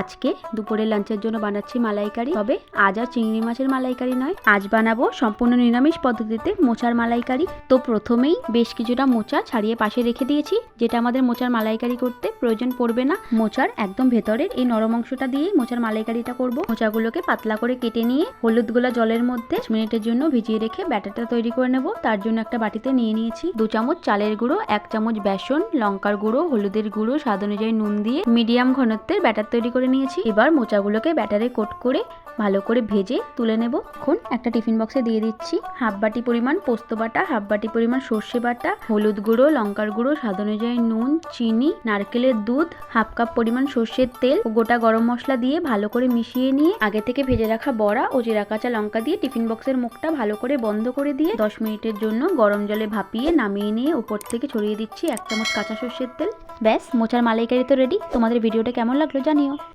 আজকে দুপুরে লাঞ্চের জন্য বানাচ্ছি মালাইকারি। তবে আজ আর চিংড়ি মাছের মালাইকারি নয়, আজ বানাবো সম্পূর্ণ নিরামিষ পদ্ধতিতে মোচার মালাইকারি। তো প্রথমেই বেশ কিছুটা মোচা ছাড়িয়ে পাশে রেখে দিয়েছি, যেটা আমাদের মোচার মালাইকারি করতে প্রয়োজন পড়বে না। মোচার একদম ভেতরের এই নরম অংশটা দিয়ে মোচার মালাইকারিটা করব। মোচাগুলোকে পাতলা করে কেটে নিয়ে হলুদ গোলা জলের মধ্যে 5 মিনিটের জন্য ভিজিয়ে রেখে ব্যাটারটা তৈরি করে নেব। তার জন্য একটা বাটিতে নিয়ে নিয়েছি 2 চামচ চালের গুঁড়ো, 1 চামচ বেসন, লঙ্কার গুঁড়ো, হলুদের গুঁড়ো, স্বাদ অনুযায়ী নুন দিয়ে মিডিয়াম ঘনত্বের ব্যাটার তৈরি করে নিয়েছি। এবার মোচাগুলোকে ব্যাটারে কোট করে ভালো করে ভেজে তুলে নেব। এখন একটা টিফিন বক্সে দিয়ে দিচ্ছি হাফ বাটি পরিমাণ পোস্ত বাটা, হাফ বাটি পরিমাণ সর্ষে বাটা, হলুদ গুঁড়ো, লঙ্কার গুঁড়ো, স্বাদ অনুযায়ী নুন, চিনি, নারকেলের দুধ, হাফ কাপ পরিমাণ সর্ষের তেল ও গোটা গরম মশলা দিয়ে ভালো করে মিশিয়ে নিয়ে আগে থেকে ভেজে রাখা বড়া ও জিরা কাঁচা লঙ্কা দিয়ে টিফিন বক্সের মুখটা ভালো করে বন্ধ করে দিয়ে 10 মিনিটের জন্য গরম জলে ভাপিয়ে নামিয়ে নিয়ে উপর থেকে ছড়িয়ে দিচ্ছি 1 চামচ কাঁচা সর্ষের তেল। ব্যাস, মোচার মালাইকারি তো রেডি। তোমাদের ভিডিওটা কেমন লাগলো জানিও।